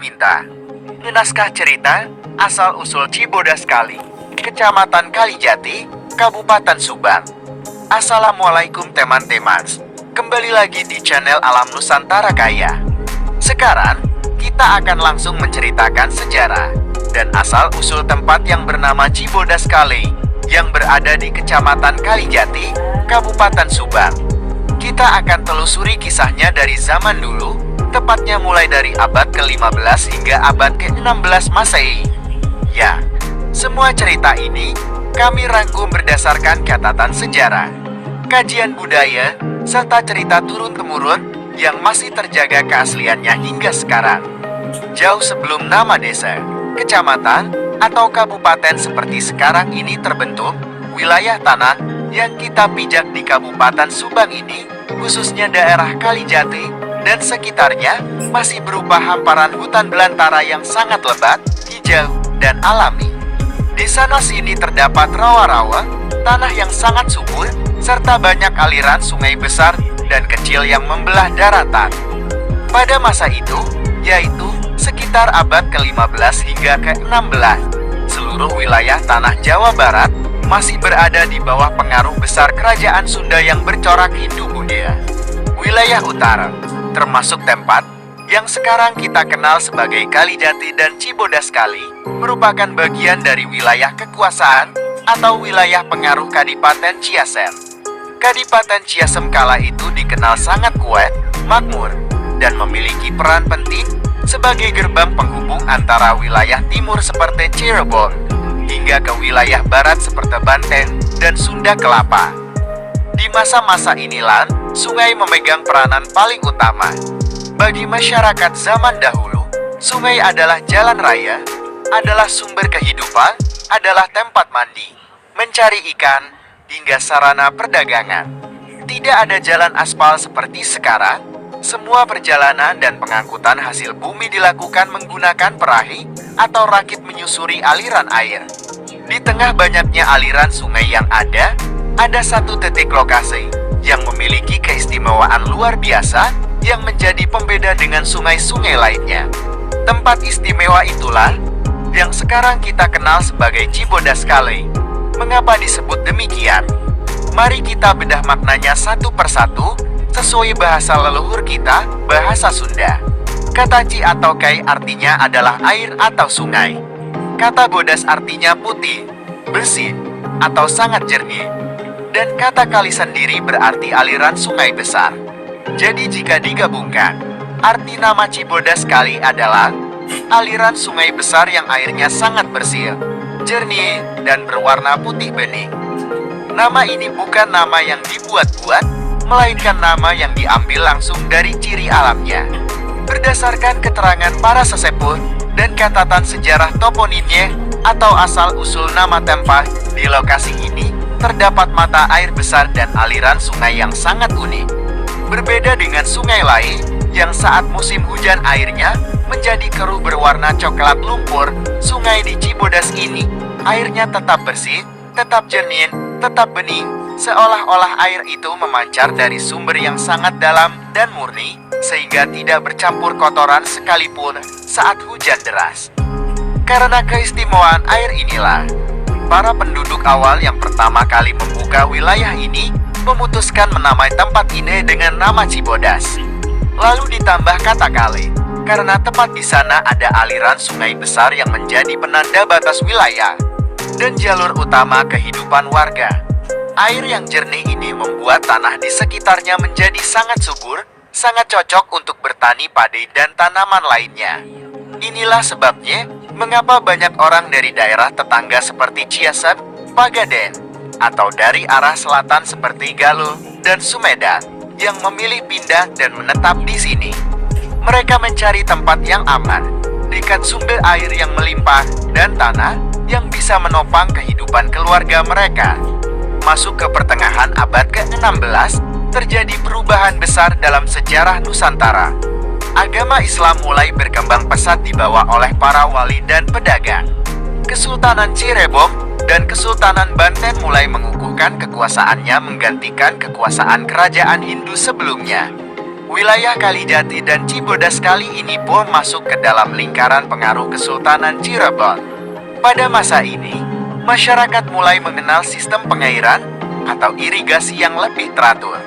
Cinta. Naskah cerita asal-usul Cibodas Kali, Kecamatan Kalijati, Kabupaten Subang. Assalamualaikum teman-teman. Kembali lagi di channel Alam Nusantara Kaya. Sekarang kita akan langsung menceritakan sejarah dan asal-usul tempat yang bernama Cibodas Kali yang berada di Kecamatan Kalijati, Kabupaten Subang. Kita akan telusuri kisahnya dari zaman dulu, tepatnya mulai dari abad ke-15 hingga abad ke-16 Masehi. Ya, semua cerita ini kami rangkum berdasarkan catatan sejarah, kajian budaya, serta cerita turun-temurun yang masih terjaga keasliannya hingga sekarang. Jauh sebelum nama desa, kecamatan, atau kabupaten seperti sekarang ini terbentuk, wilayah tanah yang kita pijak di Kabupaten Subang ini, khususnya daerah Kalijati dan sekitarnya, masih berupa hamparan hutan belantara yang sangat lebat, hijau, dan alami. Di sana sini terdapat rawa-rawa, tanah yang sangat subur, serta banyak aliran sungai besar dan kecil yang membelah daratan. Pada masa itu, yaitu sekitar abad ke-15 hingga ke-16, seluruh wilayah tanah Jawa Barat masih berada di bawah pengaruh besar kerajaan Sunda yang bercorak Hindu-Buddha. Wilayah utara, termasuk tempat yang sekarang kita kenal sebagai Kalijati dan Cibodas Kali, merupakan bagian dari wilayah kekuasaan atau wilayah pengaruh Kadipaten Ciasem. Kadipaten Ciasem kala itu dikenal sangat kuat, makmur, dan memiliki peran penting sebagai gerbang penghubung antara wilayah timur seperti Cirebon hingga ke wilayah barat seperti Banten dan Sunda Kelapa. Di masa-masa inilah, sungai memegang peranan paling utama. Bagi masyarakat zaman dahulu, sungai adalah jalan raya, adalah sumber kehidupan, adalah tempat mandi, mencari ikan, hingga sarana perdagangan. Tidak ada jalan aspal seperti sekarang. Semua perjalanan dan pengangkutan hasil bumi dilakukan menggunakan perahi atau rakit menyusuri aliran air. Di tengah banyaknya aliran sungai yang ada satu titik lokasi yang memiliki keistimewaan luar biasa yang menjadi pembeda dengan sungai-sungai lainnya. Tempat istimewa itulah yang sekarang kita kenal sebagai Cibodas Kali. Mengapa disebut demikian? Mari kita bedah maknanya satu persatu sesuai bahasa leluhur kita, bahasa Sunda. Kata Ci atau Kai artinya adalah air atau sungai. Kata Bodas artinya putih, bersih, atau sangat jernih. Dan kata Kali sendiri berarti aliran sungai besar. Jadi jika digabungkan, arti nama Cibodas Kali adalah aliran sungai besar yang airnya sangat bersih, jernih, dan berwarna putih bening. Nama ini bukan nama yang dibuat-buat, melainkan nama yang diambil langsung dari ciri alamnya. Berdasarkan keterangan para sesepuh dan catatan sejarah toponimnya atau asal-usul nama tempat, di lokasi ini terdapat mata air besar dan aliran sungai yang sangat unik. Berbeda dengan sungai lain yang saat musim hujan airnya menjadi keruh berwarna coklat lumpur, sungai di Cibodas ini airnya tetap bersih, tetap jernih, tetap bening, seolah-olah air itu memancar dari sumber yang sangat dalam dan murni, sehingga tidak bercampur kotoran sekalipun saat hujan deras. Karena keistimewaan air inilah, para penduduk awal yang pertama kali membuka wilayah ini memutuskan menamai tempat ini dengan nama Cibodas. Lalu ditambah kata kali, karena tepat di sana ada aliran sungai besar yang menjadi penanda batas wilayah dan jalur utama kehidupan warga. Air yang jernih ini membuat tanah di sekitarnya menjadi sangat subur, sangat cocok untuk bertani padi dan tanaman lainnya. Inilah sebabnya mengapa banyak orang dari daerah tetangga seperti Ciasem, Pagaden, atau dari arah selatan seperti Galuh dan Sumedang yang memilih pindah dan menetap di sini. Mereka mencari tempat yang aman, dekat sumber air yang melimpah dan tanah yang bisa menopang kehidupan keluarga mereka. Masuk ke pertengahan abad ke-16, terjadi perubahan besar dalam sejarah Nusantara. Agama Islam mulai berkembang pesat dibawa oleh para wali dan pedagang. Kesultanan Cirebon dan Kesultanan Banten mulai mengukuhkan kekuasaannya menggantikan kekuasaan kerajaan Hindu sebelumnya. Wilayah Kalijati dan Cibodas kali ini pun masuk ke dalam lingkaran pengaruh Kesultanan Cirebon. Pada masa ini, masyarakat mulai mengenal sistem pengairan atau irigasi yang lebih teratur.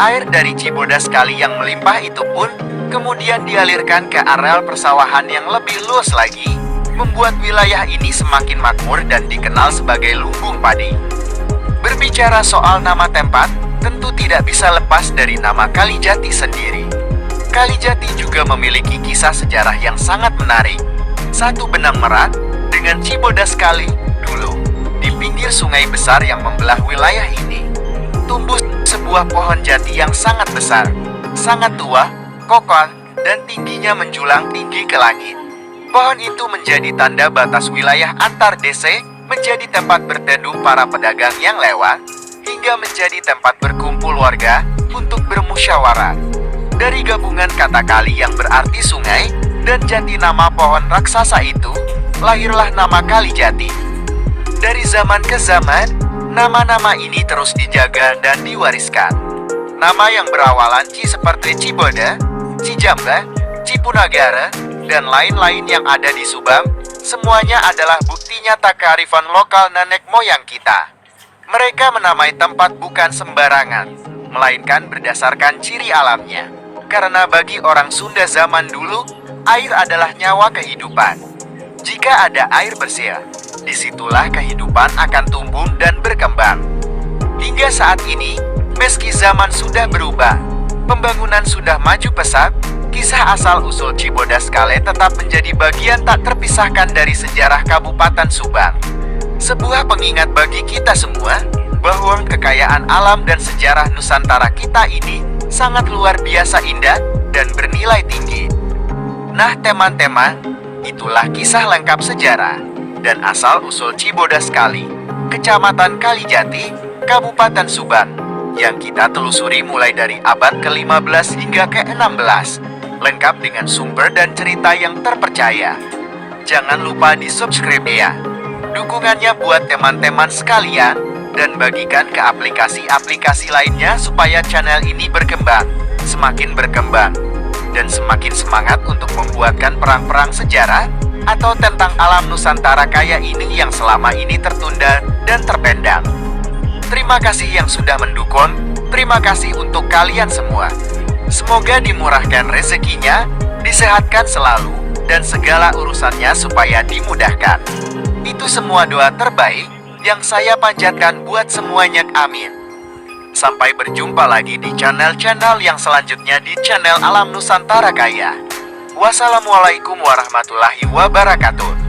Air dari Cibodas kali yang melimpah itu pun kemudian dialirkan ke areal persawahan yang lebih luas lagi, membuat wilayah ini semakin makmur dan dikenal sebagai lumbung padi. Berbicara soal nama tempat, tentu tidak bisa lepas dari nama Kalijati sendiri. Kalijati juga memiliki kisah sejarah yang sangat menarik. Satu benang merah dengan Cibodas kali dulu, di pinggir sungai besar yang membelah wilayah ini, tumbuh sebuah pohon jati yang sangat besar, sangat tua, kokoh, dan tingginya menjulang tinggi ke langit. Pohon itu menjadi tanda batas wilayah antar desa, menjadi tempat berteduh para pedagang yang lewat, hingga menjadi tempat berkumpul warga untuk bermusyawarah. Dari gabungan kata kali yang berarti sungai dan jati nama pohon raksasa itu, lahirlah nama Kalijati. Dari zaman ke zaman, nama-nama ini terus dijaga dan diwariskan. Nama yang berawalan Ci seperti Ciboda, Cijamba, Cipunagara, dan lain-lain yang ada di Subang, semuanya adalah bukti nyata kearifan lokal nenek moyang kita. Mereka menamai tempat bukan sembarangan, melainkan berdasarkan ciri alamnya. Karena bagi orang Sunda zaman dulu, air adalah nyawa kehidupan. Jika ada air bersih, disitulah kehidupan akan tumbuh dan berkembang. Hingga saat ini, meski zaman sudah berubah, pembangunan sudah maju pesat, kisah asal-usul Cibodas kali tetap menjadi bagian tak terpisahkan dari sejarah Kabupaten Subang. Sebuah pengingat bagi kita semua bahwa kekayaan alam dan sejarah Nusantara kita ini sangat luar biasa indah dan bernilai tinggi. Nah teman-teman, itulah kisah lengkap sejarah dan asal-usul Cibodas kali, Kecamatan Kalijati, Kabupaten Subang, yang kita telusuri mulai dari abad ke-15 hingga ke-16, lengkap dengan sumber dan cerita yang terpercaya. Jangan lupa di-subscribe ya. Dukungannya buat teman-teman sekalian, dan bagikan ke aplikasi-aplikasi lainnya supaya channel ini berkembang, semakin berkembang, dan semakin semangat untuk membuatkan perang-perang sejarah atau tentang alam Nusantara kaya ini yang selama ini tertunda dan terpendam. Terima kasih yang sudah mendukung, terima kasih untuk kalian semua. Semoga dimurahkan rezekinya, disehatkan selalu, dan segala urusannya supaya dimudahkan. Itu semua doa terbaik yang saya panjatkan buat semuanya, amin. Sampai berjumpa lagi di channel-channel yang selanjutnya di channel Alam Nusantara Kaya. Wassalamualaikum warahmatullahi wabarakatuh.